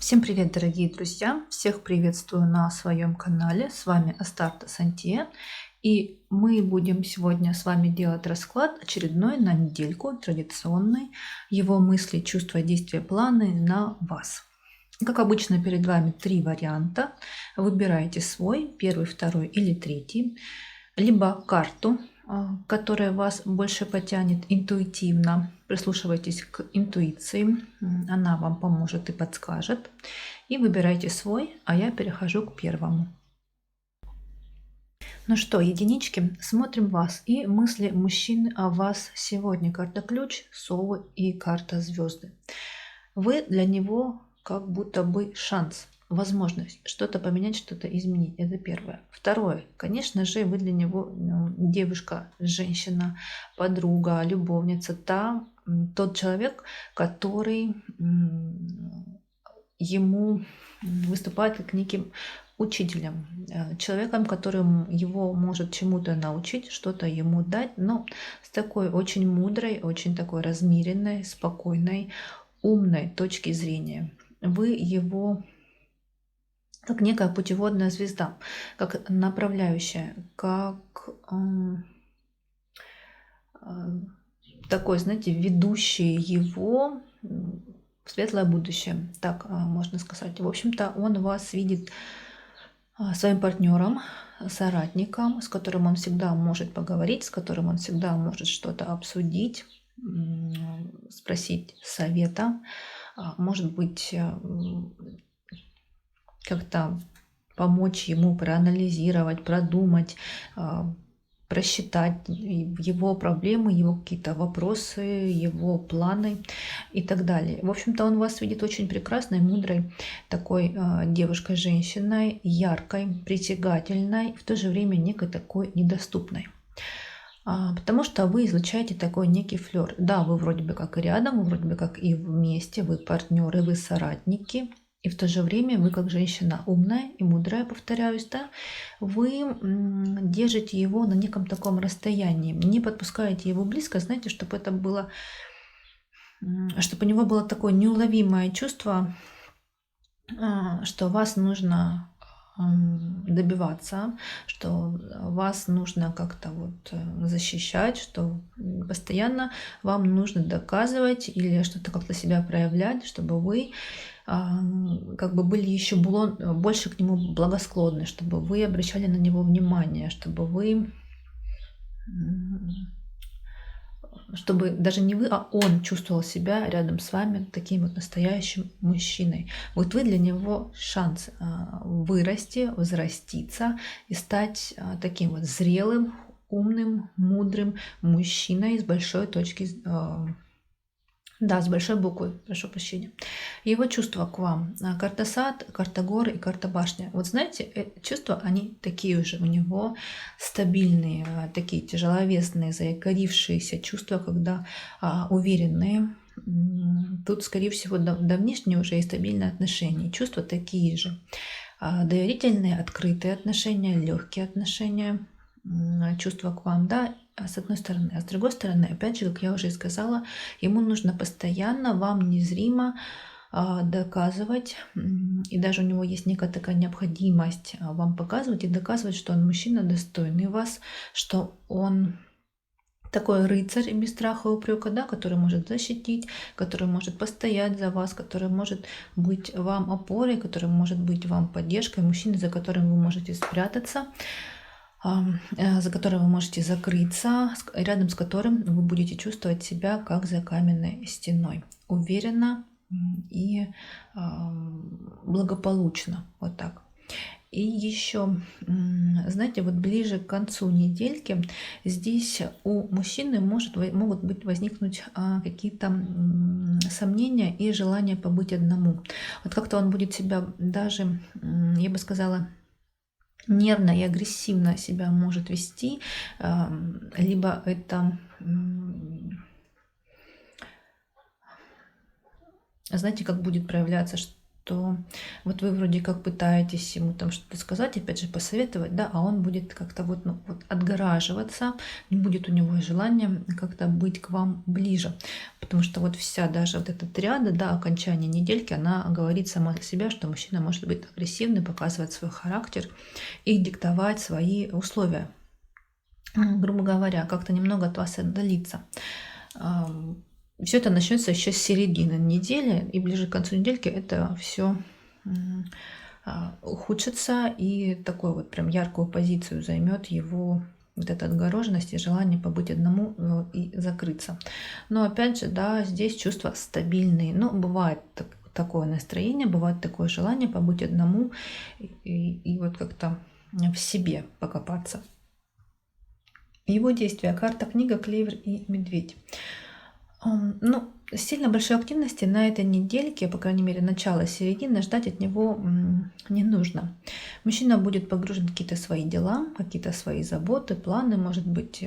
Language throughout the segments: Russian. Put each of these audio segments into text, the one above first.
Всем привет, дорогие друзья! Всех приветствую на своем канале. С вами Астарта Сантье. И мы будем сегодня с вами делать расклад очередной на недельку, традиционный. Его мысли, чувства, действия, планы на вас. Как обычно, перед вами три варианта. Выбирайте свой, первый, второй или третий. Либо карту, которая вас больше потянет интуитивно. Прислушивайтесь к интуиции, она вам поможет и подскажет. И выбирайте свой, а я перехожу к первому. Ну что, единички, смотрим вас и мысли мужчины о вас сегодня. Карта ключ, совы и карта звезды. Вы для него как будто бы шанс, возможность что-то поменять, что-то изменить. Это первое. Второе. Конечно же, вы для него девушка, женщина, подруга, любовница, тот человек, который ему выступает как неким учителем, человеком, которым его может чему-то научить, что-то ему дать, но с такой очень мудрой, очень такой размеренной, спокойной, умной точки зрения. Вы его как некая путеводная звезда, как направляющая, как такой, знаете, ведущий его в светлое будущее, так можно сказать. В общем-то, он вас видит своим партнером, соратником, с которым он всегда может поговорить, с которым он всегда может что-то обсудить, спросить совета, может быть, как-то помочь ему проанализировать, продумать, просчитать его проблемы, его какие-то вопросы, его планы и так далее. В общем-то, он вас видит очень прекрасной, мудрой такой девушкой, женщиной, яркой, притягательной, в то же время некой такой недоступной. Потому что вы излучаете такой некий флер. Да, вы вроде бы как и рядом, вы вроде бы как и вместе, вы партнеры, вы соратники. И в то же время вы, как женщина умная и мудрая, повторяюсь, да, вы держите его на неком таком расстоянии, не подпускаете его близко, знаете, чтобы это было, чтобы у него было такое неуловимое чувство, что вас нужно добиваться, что вас нужно как-то вот защищать, что постоянно вам нужно доказывать или что-то как-то себя проявлять, чтобы вы как бы были еще больше к нему благосклонны, чтобы вы обращали на него внимание, чтобы даже не вы, а он чувствовал себя рядом с вами таким вот настоящим мужчиной. Вот вы для него шанс вырасти, возраститься и стать таким вот зрелым, умным, мудрым мужчиной с большой точки, да, с большой буквы, прошу прощения. Его чувства к вам. Карта сад, карта гор и карта башня. Вот знаете, чувства, они такие же у него стабильные, такие тяжеловесные, заякорившиеся чувства, когда уверенные. Тут, скорее всего, давнишние уже и стабильные отношения. Чувства такие же. Доверительные, открытые отношения, легкие отношения, чувства к вам, да, с одной стороны. А с другой стороны, опять же, как я уже сказала, ему нужно постоянно вам незримо доказывать, и даже у него есть некая такая необходимость вам показывать и доказывать, что он мужчина достойный вас, что он такой рыцарь без страха и упрека, да, который может защитить, который может постоять за вас, который может быть вам опорой, который может быть вам поддержкой, мужчина, за которым вы можете спрятаться, за которым вы можете закрыться, рядом с которым вы будете чувствовать себя как за каменной стеной. Уверенно и благополучно. Вот так. И еще, знаете, вот ближе к концу недельки здесь у мужчины могут возникнуть какие-то сомнения и желание побыть одному. Вот как-то он будет себя даже, я бы сказала, нервно и агрессивно себя может вести, либо это, знаете, как будет проявляться, что вот вы вроде как пытаетесь ему там что-то сказать, опять же посоветовать, да, а он будет как-то вот, ну, вот отгораживаться, не будет у него желания как-то быть к вам ближе, потому что вот вся даже вот эта триада, да, окончание недельки, она говорит сама за себя, что мужчина может быть агрессивный, показывать свой характер и диктовать свои условия, грубо говоря, как-то немного от вас отдалиться. Все это начнется еще с середины недели, и ближе к концу недельки это все ухудшится, и такую вот прям яркую позицию займет его вот эта отгороженность и желание побыть одному и закрыться. Но опять же, да, здесь чувства стабильные. Но бывает такое настроение, бывает такое желание побыть одному и вот как-то в себе покопаться. Его действия. Карта, книга, клевер и медведь. Ну, сильно большой активности на этой недельке, по крайней мере, начало, середины, ждать от него не нужно. Мужчина будет погружен в какие-то свои дела, какие-то свои заботы, планы. Может быть,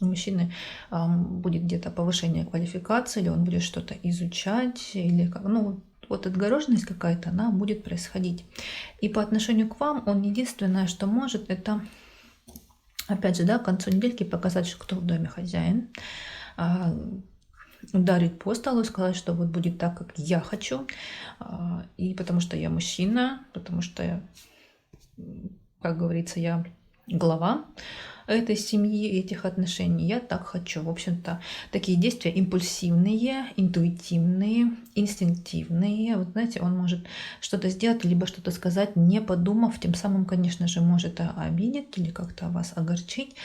у мужчины будет где-то повышение квалификации, или он будет что-то изучать, или как, ну, вот отгороженность какая-то, она будет происходить. И по отношению к вам он единственное, что может, это, опять же, да, к концу недельки показать, что кто в доме хозяин, ударить по столу, сказать, что вот будет так, как я хочу, и потому что я мужчина, потому что, как говорится, я глава этой семьи, этих отношений, я так хочу. В общем-то, такие действия импульсивные, интуитивные, инстинктивные. Вот знаете, он может что-то сделать, либо что-то сказать, не подумав, тем самым, конечно же, может обидеть или как-то вас огорчить.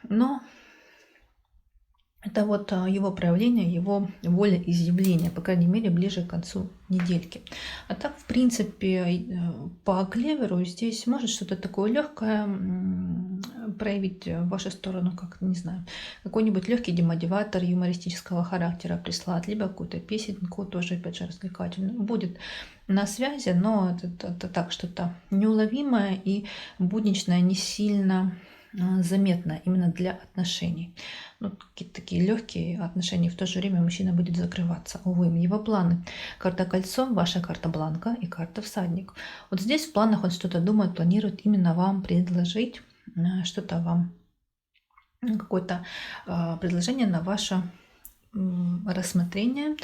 Но это вот его проявление, его волеизъявление, по крайней мере, ближе к концу недельки. А так, в принципе, по клеверу здесь может что-то такое легкое проявить в вашу сторону, как, не знаю, какой-нибудь легкий демотиватор юмористического характера прислать, либо какую-то песенку, тоже, опять же, развлекательную. Будет на связи, но это так, что-то неуловимое и будничное, не сильно заметно именно для отношений. Ну, какие-то такие легкие отношения, в то же время мужчина будет закрываться. Увы, его планы. Карта кольцо, ваша карта бланка и карта всадник. Вот здесь в планах он что-то думает, планирует именно вам предложить, что-то вам, какое-то предложение на ваше рассмотрение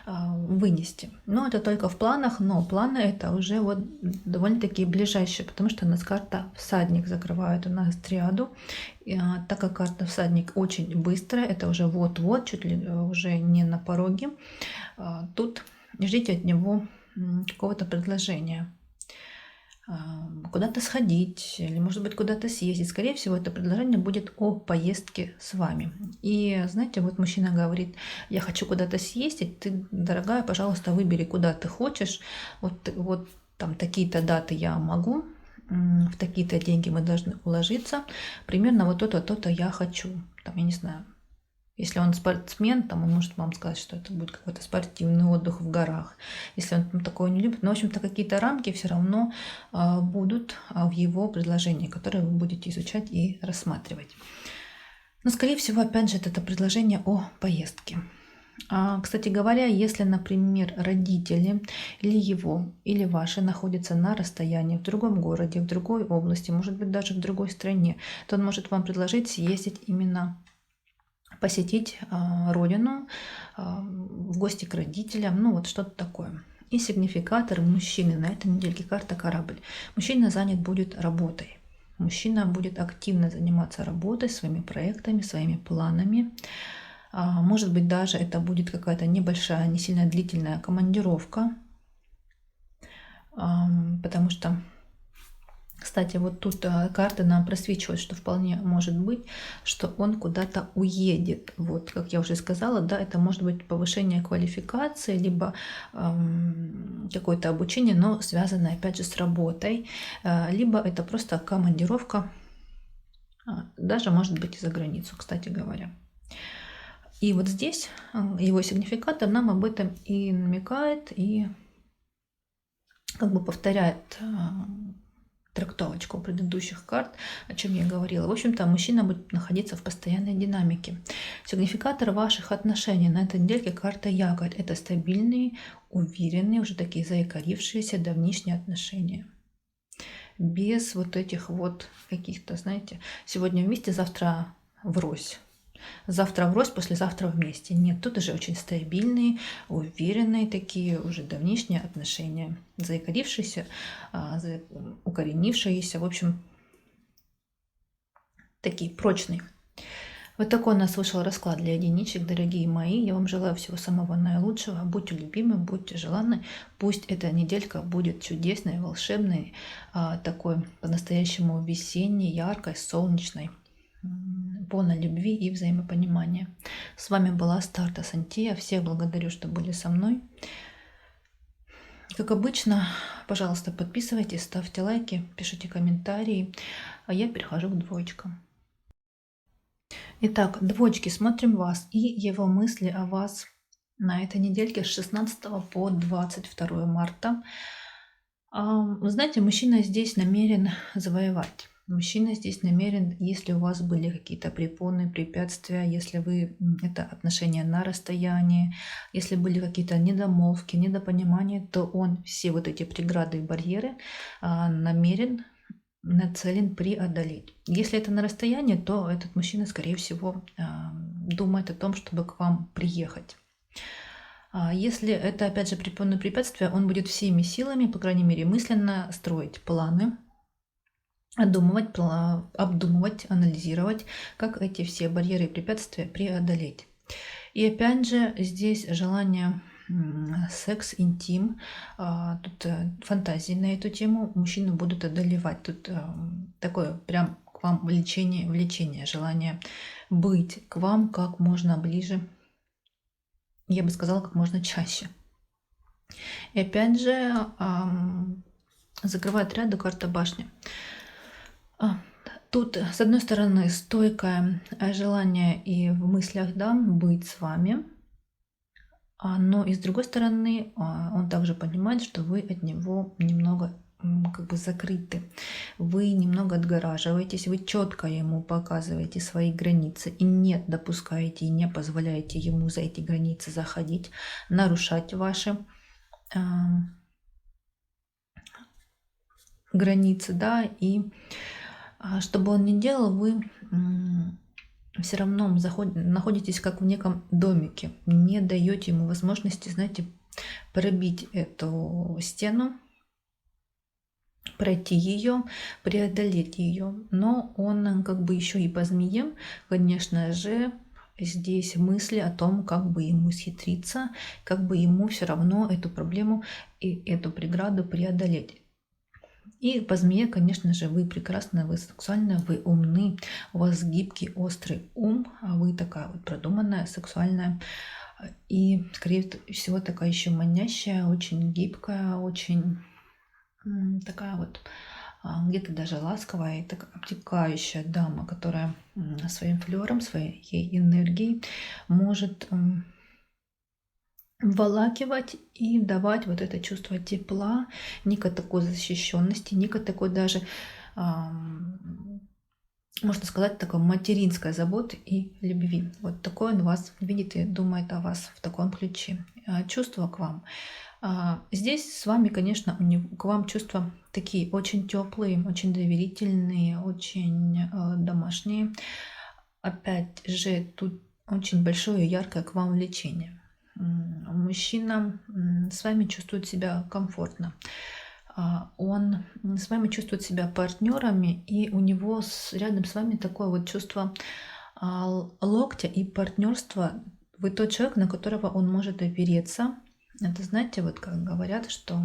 вынести. Но это только в планах, но планы это уже вот довольно-таки ближайшие, потому что у нас карта всадник закрывает у нас триаду. Так как карта всадник очень быстрая, это уже вот-вот, чуть ли уже не на пороге, тут ждите от него какого-то предложения. Куда-то сходить или, может быть, куда-то съездить. Скорее всего, это предложение будет о поездке с вами. И, знаете, вот мужчина говорит, я хочу куда-то съездить, ты, дорогая, пожалуйста, выбери, куда ты хочешь. Вот там такие-то даты я могу, в такие-то деньги мы должны уложиться. Примерно вот то-то, то-то я хочу. Там, я не знаю, если он спортсмен, там он может вам сказать, что это будет какой-то спортивный отдых в горах. Если он такое не любит. Но, в общем-то, какие-то рамки все равно будут в его предложении, которые вы будете изучать и рассматривать. Но, скорее всего, опять же, это предложение о поездке. Кстати говоря, если, например, родители или его, или ваши находятся на расстоянии в другом городе, в другой области, может быть, даже в другой стране, то он может вам предложить съездить именно посетить родину, в гости к родителям, ну вот что-то такое. И сигнификатор мужчины на этой недельке карта корабль. Мужчина занят будет работой. Мужчина будет активно заниматься работой, своими проектами, своими планами. Может быть, даже это будет какая-то небольшая, не сильно длительная командировка, потому что, кстати, вот тут карты нам просвечивают, что вполне может быть, что он куда-то уедет. Вот, как я уже сказала, да, это может быть повышение квалификации, либо какое-то обучение, но связанное, опять же, с работой, либо это просто командировка, даже может быть и за границу, кстати говоря. И вот здесь его сигнификатор нам об этом и намекает, и как бы повторяет трактовочку предыдущих карт, о чем я говорила. В общем-то, мужчина будет находиться в постоянной динамике. Сигнификатор ваших отношений на этой недельке карта Якорь. Это стабильные, уверенные, уже такие заякорившиеся давнишние отношения. Без вот этих вот каких-то, знаете, сегодня вместе, завтра врозь. Завтра врозь, послезавтра вместе. Нет, тут уже очень стабильные, уверенные такие уже давнишние отношения. Заякорившиеся, укоренившиеся, в общем, такие прочные. Вот такой у нас вышел расклад для единичек, дорогие мои. Я вам желаю всего самого наилучшего. Будьте любимы, будьте желанны. Пусть эта неделька будет чудесной, волшебной, такой по-настоящему весенней, яркой, солнечной, полной любви и взаимопонимания. С вами была Старта Сантия. Всех благодарю, что были со мной. Как обычно, пожалуйста, подписывайтесь, ставьте лайки, пишите комментарии. А я перехожу к двоечкам. Итак, двоечки, смотрим вас и его мысли о вас на этой недельке с 16 по 22 марта. Вы знаете, мужчина здесь намерен завоевать. Мужчина здесь намерен, если у вас были какие-то препоны, препятствия, если это отношения на расстоянии, если были какие-то недомолвки, недопонимания, то он все вот эти преграды и барьеры намерен, нацелен преодолеть. Если это на расстоянии, то этот мужчина, скорее всего, думает о том, чтобы к вам приехать. Если это, опять же, препоны, препятствия, он будет всеми силами, по крайней мере, мысленно строить планы, обдумывать, анализировать, как эти все барьеры и препятствия преодолеть. И опять же, здесь желание секс, интим, тут фантазии на эту тему мужчину будут одолевать. Тут такое прям к вам влечение, желание быть к вам как можно ближе, я бы сказала, как можно чаще. И опять же, закрывает ряду карта башни. Тут, с одной стороны, стойкое желание и в мыслях, да, быть с вами, но и с другой стороны, он также понимает, что вы от него немного как бы закрыты. Вы немного отгораживаетесь, вы четко ему показываете свои границы и не допускаете, и не позволяете ему за эти границы заходить, нарушать ваши границы, да, и что бы он ни делал, вы все равно находитесь как в неком домике, не даете ему возможности, знаете, пробить эту стену, пройти ее, преодолеть ее. Но он как бы еще и по змее, конечно же, здесь мысли о том, как бы ему схитриться, как бы ему все равно эту проблему и эту преграду преодолеть. И по змее, конечно же, вы прекрасны, вы сексуальны, вы умны, у вас гибкий, острый ум, а вы такая вот продуманная, сексуальная и, скорее всего, такая еще манящая, очень гибкая, очень такая вот где-то даже ласковая и такая обтекающая дама, которая своим флером, своей энергией может вволакивать и давать вот это чувство тепла, некой такой защищенности, некой такой даже, можно сказать, такой материнской заботы и любви. Вот такой он вас видит и думает о вас в таком ключе. Чувства к вам. Здесь с вами, конечно, к вам чувства такие очень теплые, очень доверительные, очень домашние. Опять же, тут очень большое и яркое к вам влечение. Мужчина с вами чувствует себя комфортно. Он с вами чувствует себя партнерами, и у него рядом с вами такое вот чувство локтя и партнерства. Вы тот человек, на которого он может опереться. Это, знаете, вот как говорят, что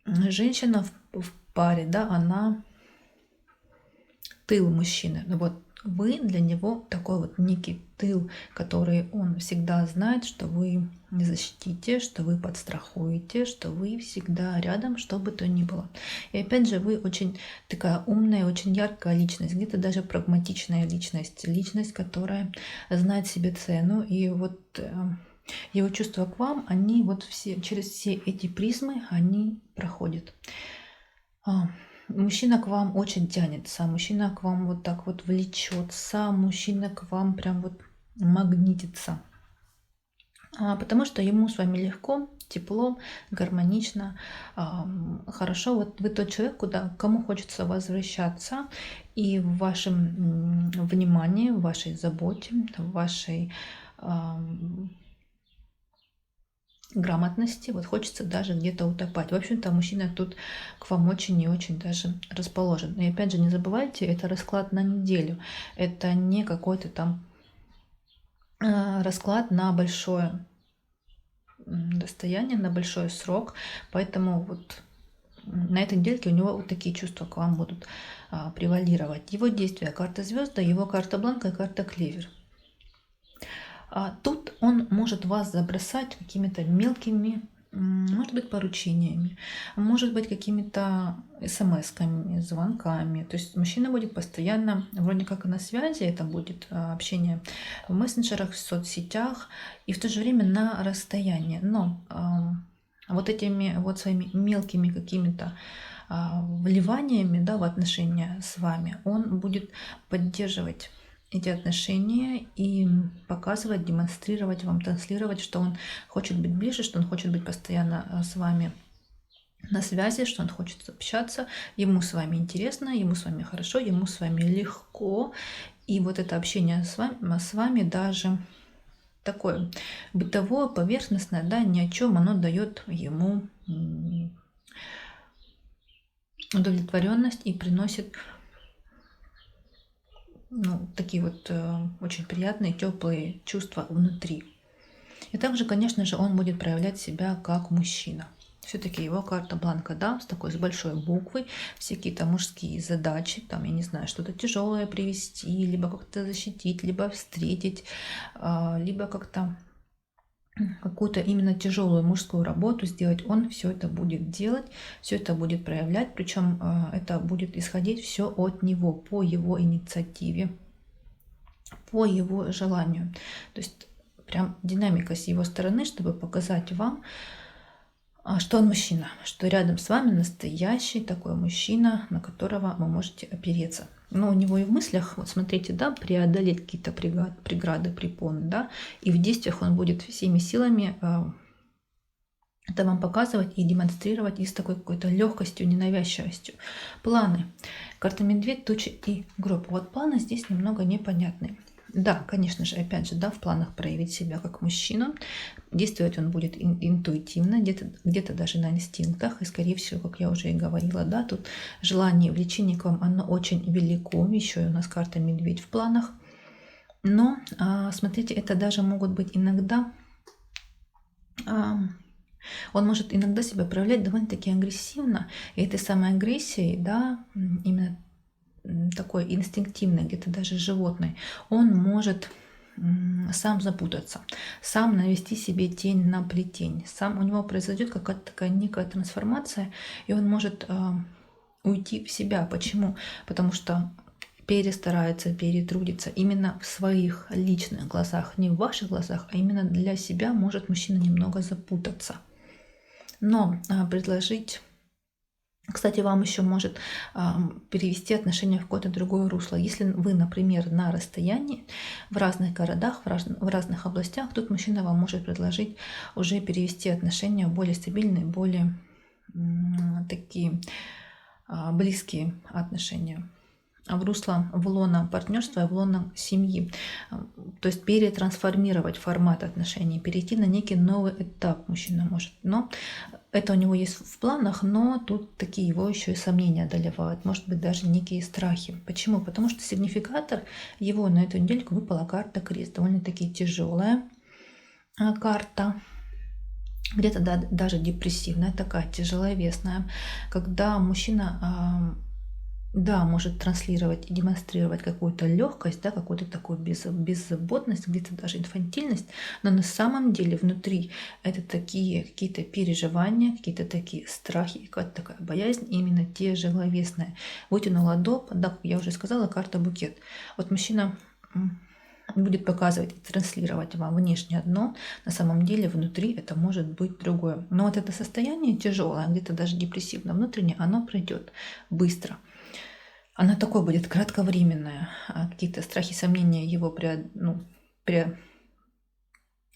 женщина в паре, да, она тыл мужчины. Вот вы для него такой вот некий тыл, который он всегда знает, что вы защитите, что вы подстрахуете, что вы всегда рядом, что бы то ни было. И опять же, вы очень такая умная, очень яркая личность, где-то даже прагматичная личность, личность, которая знает себе цену. И вот Его чувства к вам, они вот все, через все эти призмы, они проходят. А, Мужчина к вам очень тянется, мужчина к вам вот так вот влечется, мужчина к вам прям вот магнитится. Потому что ему с вами легко, тепло, гармонично, хорошо. Вот вы тот человек, кому хочется возвращаться, и в вашем внимании, в вашей заботе, в вашей грамотности, вот хочется даже где-то утопать. В общем-то, мужчина тут к вам очень и очень даже расположен. И опять же, не забывайте, это расклад на неделю. Это не какой-то там расклад на большое достояние, на большой срок. Поэтому вот на этой недельке у него вот такие чувства к вам будут превалировать. Его действия: карта звезда, его карта бланка и карта клевер. Тут он может вас забросать какими-то мелкими, может быть, поручениями, может быть, какими-то смс-ками, звонками. То есть мужчина будет постоянно вроде как и на связи, это будет общение в мессенджерах, в соцсетях, и в то же время на расстоянии. Но вот этими вот своими мелкими какими-то вливаниями, да, в отношения с вами он будет поддерживать эти отношения и показывать, демонстрировать вам, транслировать, что он хочет быть ближе, что он хочет быть постоянно с вами на связи, что он хочет общаться, ему с вами интересно, ему с вами хорошо, ему с вами легко. И вот это общение с вами даже такое бытовое, поверхностное, да, ни о чем, оно дает ему удовлетворенность и приносит такие вот очень приятные, теплые чувства внутри. И также, конечно же, он будет проявлять себя как мужчина. Все-таки его карта бланка, да, с большой буквы, все какие-то мужские задачи, там, я не знаю, что-то тяжелое привести, либо как-то защитить, либо встретить, либо как-то какую-то именно тяжелую мужскую работу сделать, он все это будет делать, все это будет проявлять, причем это будет исходить все от него, по его инициативе, по его желанию. То есть прям динамика с его стороны, чтобы показать вам, что он мужчина, что рядом с вами настоящий такой мужчина, на которого вы можете опереться. Но у него и в мыслях, вот смотрите, да, преодолеть какие-то преграды, препоны, да, и в действиях он будет всеми силами это вам показывать и демонстрировать и с такой какой-то легкостью, ненавязчивостью. Планы. Карта медведь, туча и гроб. Вот планы здесь немного непонятные. Да, конечно же, опять же, да, в планах проявить себя как мужчина. Действовать он будет интуитивно, где-то даже на инстинктах. И, скорее всего, как я уже и говорила, да, тут желание, влечение к вам, оно очень велико. Еще и у нас карта медведь в планах. Но, смотрите, это даже могут быть иногда... Он может иногда себя проявлять довольно-таки агрессивно. И этой самой агрессией, да, именно такой инстинктивной, где-то даже животной, он может сам запутаться, сам навести себе тень на плетень. Сам у него произойдет какая-то такая некая трансформация, и он может уйти в себя. Почему? Потому что перестарается, перетрудится именно в своих личных глазах, не в ваших глазах, а именно для себя может мужчина немного запутаться. Но предложить... Кстати, вам еще может перевести отношения в какое-то другое русло. Если вы, например, на расстоянии, в разных городах, в разных областях, тут мужчина вам может предложить уже перевести отношения в более стабильные, более такие близкие отношения, в русло, в лоно партнерства, в лоно семьи. То есть перетрансформировать формат отношений, перейти на некий новый этап мужчина может. Но это у него есть в планах, но тут такие его еще и сомнения одолевают. Может быть, даже некие страхи. Почему? Потому что сигнификатор его на эту недельку выпала карта крест. Довольно-таки тяжелая карта. Где-то даже депрессивная, такая тяжеловесная. Когда мужчина... да, может транслировать и демонстрировать какую-то легкость, да, какую-то такую беззаботность, где-то даже инфантильность, но на самом деле внутри это такие какие-то переживания, какие-то такие страхи, какая-то такая боязнь, именно тяжеловесная. Вытянул ладони, да, как я уже сказала, карта букет. Вот мужчина будет показывать и транслировать вам внешне одно, на самом деле внутри это может быть другое. Но вот это состояние тяжелое, где-то даже депрессивно внутреннее, оно пройдет быстро. Оно такое будет кратковременное, какие-то страхи, сомнения его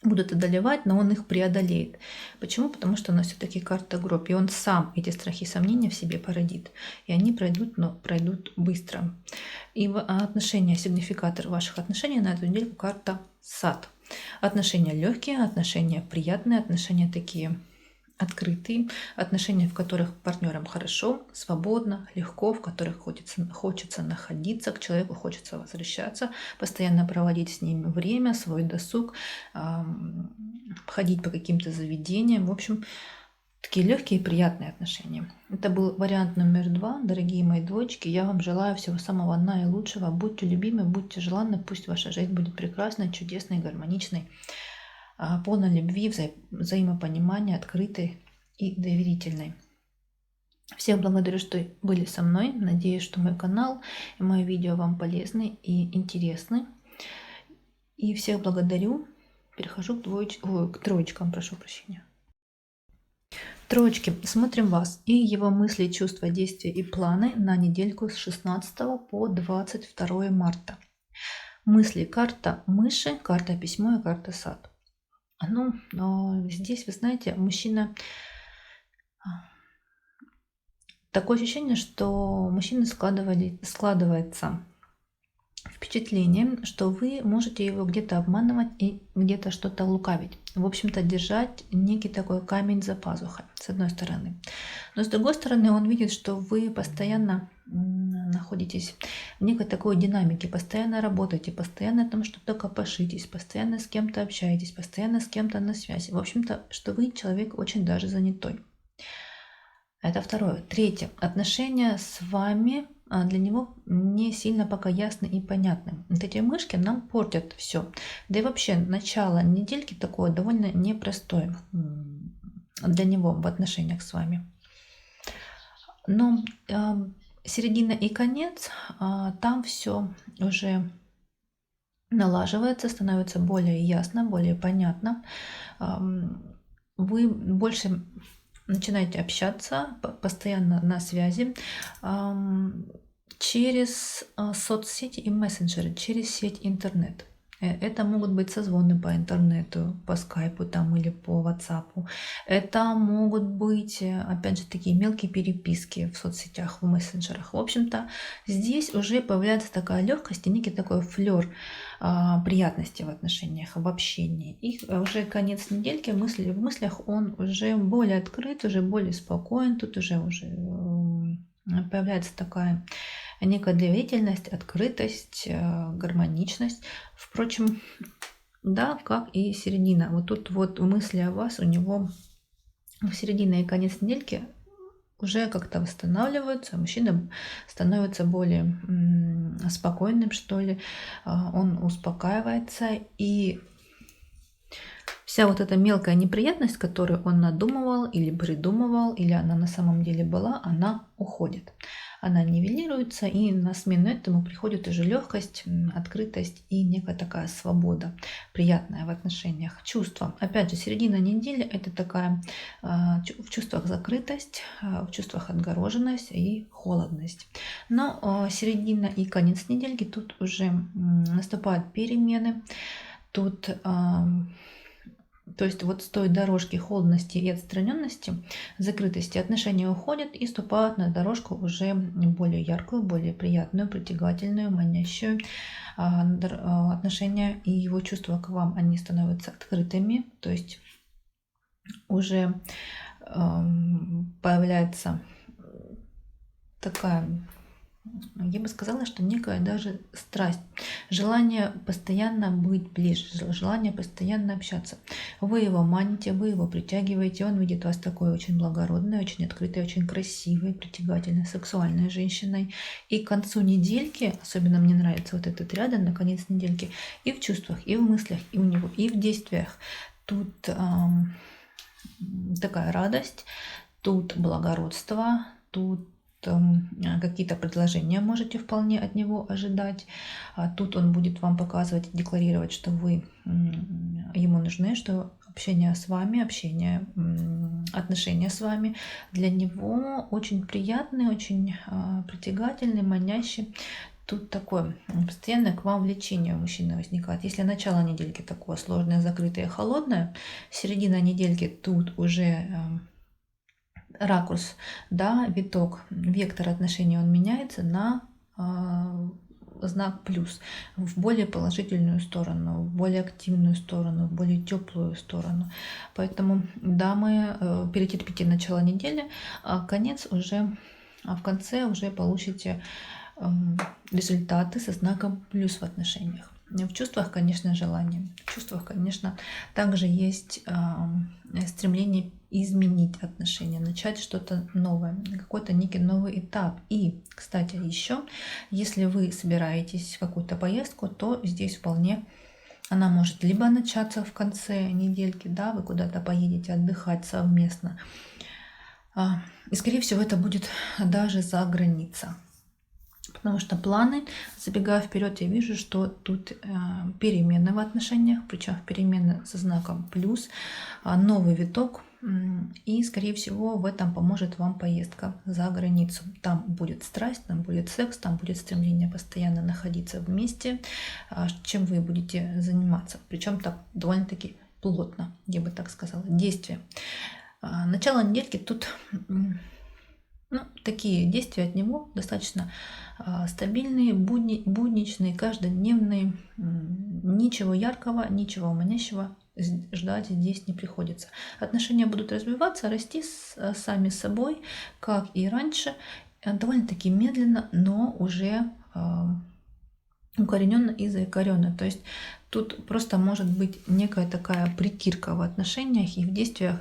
будут одолевать, но он их преодолеет. Почему? Потому что у нас все-таки карта гроб, и он сам эти страхи и сомнения в себе породит. И они пройдут, но пройдут быстро. И отношения, сигнификатор ваших отношений на эту неделю карта сад. Отношения легкие, отношения приятные, отношения такие открытые, отношения, в которых партнерам хорошо, свободно, легко, в которых хочется находиться, к человеку хочется возвращаться, постоянно проводить с ним время, свой досуг, ходить по каким-то заведениям. В общем, такие легкие и приятные отношения. Это был вариант номер 2. Дорогие мои двоечки, я вам желаю всего самого наилучшего. Будьте любимы, будьте желанны, пусть ваша жизнь будет прекрасной, чудесной, гармоничной, полной любви, взаимопонимания, открытой и доверительной. Всех благодарю, что были со мной. Надеюсь, что мой канал и мои видео вам полезны и интересны. И всех благодарю. Перехожу к троечкам, прошу прощения. Троечки, смотрим вас и его мысли, чувства, действия и планы на недельку с 16 по 22 марта. Мысли, карта мыши, карта письмо и карта сад. Ну, здесь, вы знаете, мужчина... Такое ощущение, что мужчина складывается впечатление, что вы можете его где-то обманывать и где-то что-то лукавить. В общем-то, держать некий такой камень за пазухой, с одной стороны. Но с другой стороны, он видит, что вы постоянно находитесь в некой такой динамике, постоянно работаете, постоянно там что-то копошитесь, постоянно с кем-то общаетесь, постоянно с кем-то на связи. В общем-то, что вы человек очень даже занятой. Это второе. Третье. Отношения с вами для него не сильно пока ясны и понятны. Вот эти мышки нам портят все. Да и вообще начало недельки такое довольно непростое для него в отношениях с вами. Но середина и конец, там все уже налаживается, становится более ясно, более понятно. Вы больше начинаете общаться, постоянно на связи, через соцсети и мессенджеры, через сеть интернет. Это могут быть созвоны по интернету, по скайпу там, или по ватсапу. Это могут быть, опять же, такие мелкие переписки в соцсетях, в мессенджерах. В общем-то, здесь уже появляется такая легкость и некий такой флер приятности в отношениях, в общении. И уже конец недельки, в мыслях он уже более открыт, уже более спокоен. Тут уже появляется такая некая доверительность, открытость, гармоничность. Впрочем, да, как и середина. Вот тут вот мысли о вас у него в середине и конец недельки уже как-то восстанавливаются, мужчина становится более спокойным, что ли, он успокаивается, и вся вот эта мелкая неприятность, которую он надумывал или придумывал, или она на самом деле была, она уходит. Она нивелируется, и на смену этому приходит уже легкость, открытость и некая такая свобода, приятная в отношениях. Чувства. Опять же, середина недели – это такая в чувствах закрытость, в чувствах отгороженность и холодность. Но середина и конец недельки, тут уже наступают перемены. Тут... То есть вот с той дорожки холодности и отстраненности, закрытости отношения уходят и ступают на дорожку уже более яркую, более приятную, притягательную, манящую. Отношения и его чувства к вам, они становятся открытыми, то есть уже появляется такая... Я бы сказала, что некая даже страсть, желание постоянно быть ближе, желание постоянно общаться. Вы его маните, вы его притягиваете, он видит вас такой очень благородной, очень открытой, очень красивой, притягательной, сексуальной женщиной. И к концу недельки, особенно мне нравится вот этот рядом, на конец недельки, и в чувствах, и в мыслях, и у него, и в действиях. Тут такая радость, тут благородство, тут какие-то предложения можете вполне от него ожидать. Тут он будет вам показывать, декларировать, что вы ему нужны, что общение с вами, отношения с вами для него очень приятные, очень притягательные, манящие. Тут такое постоянное к вам влечение у мужчины возникает. Если начало недельки такое сложное, закрытое, холодное, середина недельки тут уже ракурс, да, виток, вектор отношений он меняется на знак плюс, в более положительную сторону, в более активную сторону, в более теплую сторону. Поэтому, дамы, перетерпите начало недели, а конец уже, а в конце уже получите результаты со знаком плюс в отношениях. В чувствах, конечно, желание. В чувствах, конечно, также есть стремление изменить отношения, начать что-то новое, какой-то некий новый этап. И, кстати, еще, если вы собираетесь в какую-то поездку, то здесь вполне она может либо начаться в конце недельки, да, вы куда-то поедете отдыхать совместно, и, скорее всего, это будет даже за граница. Потому что планы, забегая вперед, я вижу, что тут перемены в отношениях, причем перемены со знаком плюс, новый виток. И, скорее всего, в этом поможет вам поездка за границу. Там будет страсть, там будет секс, там будет стремление постоянно находиться вместе, чем вы будете заниматься. Причем так довольно-таки плотно, я бы так сказала, действие. Начало недельки тут... такие действия от него достаточно стабильные, будничные, каждодневные. Ничего яркого, ничего манящего ждать здесь не приходится. Отношения будут развиваться, расти сами собой, как и раньше, довольно-таки медленно, но уже укорененно и заикаренно. То есть тут просто может быть некая такая притирка в отношениях и в действиях.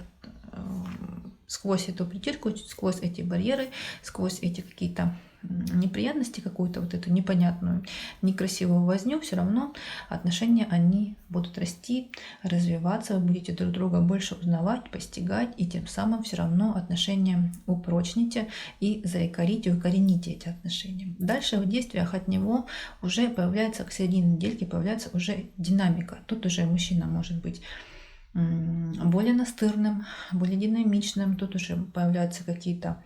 Сквозь эту притирку, сквозь эти барьеры, сквозь эти какие-то неприятности, какую-то вот эту непонятную, некрасивую возню, все равно отношения, они будут расти, развиваться, вы будете друг друга больше узнавать, постигать, и тем самым все равно отношения упрочните и заикарите, укорените эти отношения. Дальше в действиях от него уже появляется, к середине недельки появляется уже динамика. Тут уже мужчина может быть более настырным, более динамичным. Тут уже появляются какие-то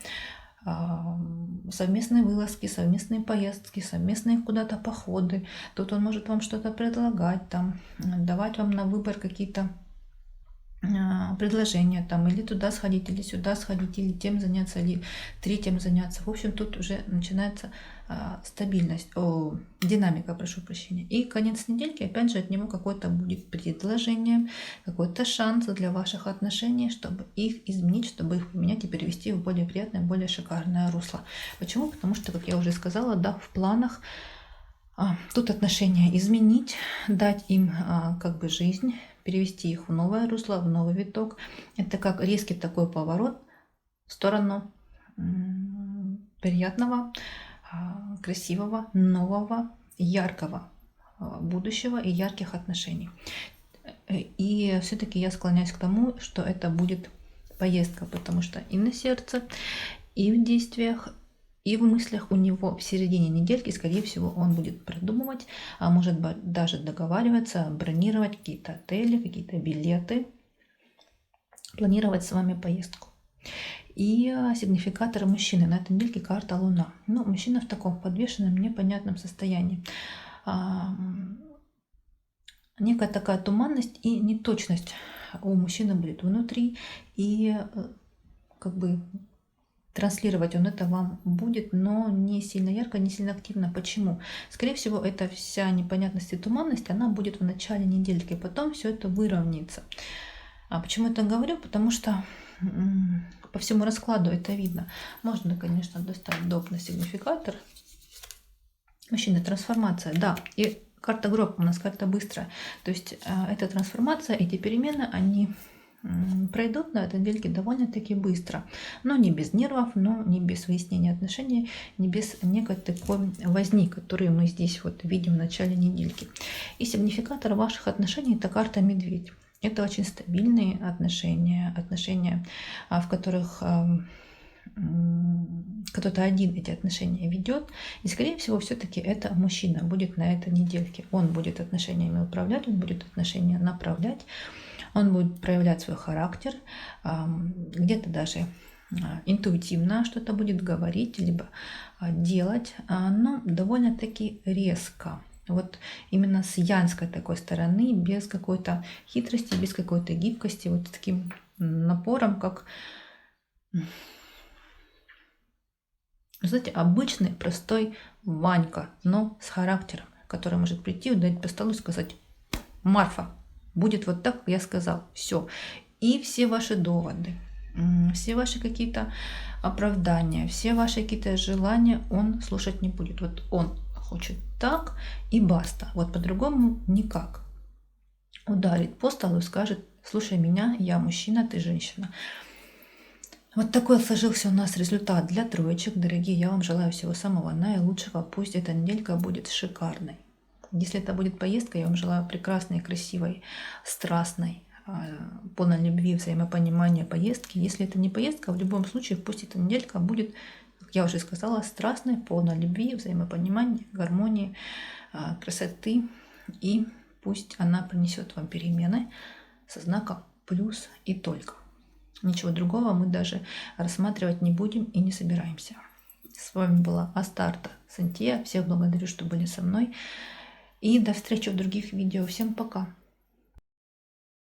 совместные вылазки, совместные поездки, совместные куда-то походы. Тут он может вам что-то предлагать, там, давать вам на выбор какие-то предложения, там, или туда сходить, или сюда сходить, или тем заняться, или третьим заняться. В общем, тут уже начинается стабильность, динамика, прошу прощения. И конец недельки, опять же, от него какое-то будет предложение, какой-то шанс для ваших отношений, чтобы их изменить, чтобы их поменять и перевести в более приятное, более шикарное русло. Почему? Потому что, как я уже сказала, да, в планах тут отношения изменить, дать им как бы жизнь, перевести их в новое русло, в новый виток. Это как резкий такой поворот в сторону приятного, красивого, нового, яркого будущего и ярких отношений. И все-таки я склоняюсь к тому, что это будет поездка, потому что и на сердце, и в действиях, и в мыслях у него в середине недельки, скорее всего, он будет продумывать, а может быть даже договариваться, бронировать какие-то отели, какие-то билеты, планировать с вами поездку. И сигнификаторы мужчины. На этой недельке карта Луна. Мужчина в таком подвешенном, непонятном состоянии. Некая такая туманность и неточность у мужчины будет внутри. И как бы транслировать он это вам будет, но не сильно ярко, не сильно активно. Почему? Скорее всего, эта вся непонятность и туманность, она будет в начале недельки, потом все это выровняется. Почему я так говорю? Потому что по всему раскладу это видно. Можно, конечно, достать допный сигнификатор. Мужчина, трансформация, да. И карта гроб у нас карта быстрая. То есть эта трансформация, эти перемены, они пройдут на этой недельке довольно-таки быстро. Но не без нервов, но не без выяснения отношений, не без некой такой возни, которую мы здесь вот видим в начале недельки. И сигнификатор ваших отношений – это карта медведь. Это очень стабильные отношения, в которых кто-то один эти отношения ведет, и, скорее всего, все-таки это мужчина будет на этой недельке. Он будет отношениями управлять, он будет отношения направлять, он будет проявлять свой характер, где-то даже интуитивно что-то будет говорить, либо делать, но довольно-таки резко. Вот именно с янской такой стороны, без какой-то хитрости, без какой-то гибкости, вот таким напором, как, знаете, обычный, простой Ванька, но с характером, который может прийти, ударить по столу и сказать: Марфа, будет вот так, как я сказал, все. И все ваши доводы, все ваши какие-то оправдания, все ваши какие-то желания он слушать не будет. Вот он хочет так и баста. Вот по-другому никак. Ударит по столу и скажет: слушай меня, я мужчина, ты женщина. Вот такой сложился у нас результат для троечек, дорогие. Я вам желаю всего самого наилучшего. Пусть эта неделька будет шикарной. Если это будет поездка, я вам желаю прекрасной, красивой, страстной, полной любви, взаимопонимания поездки. Если это не поездка, в любом случае пусть эта неделька будет, как я уже сказала, страстной, полной любви, взаимопонимания, гармонии, красоты. И пусть она принесет вам перемены со знаком плюс и только. Ничего другого мы даже рассматривать не будем и не собираемся. С вами была Астарта Сантья. Всех благодарю, что были со мной. И до встречи в других видео. Всем пока!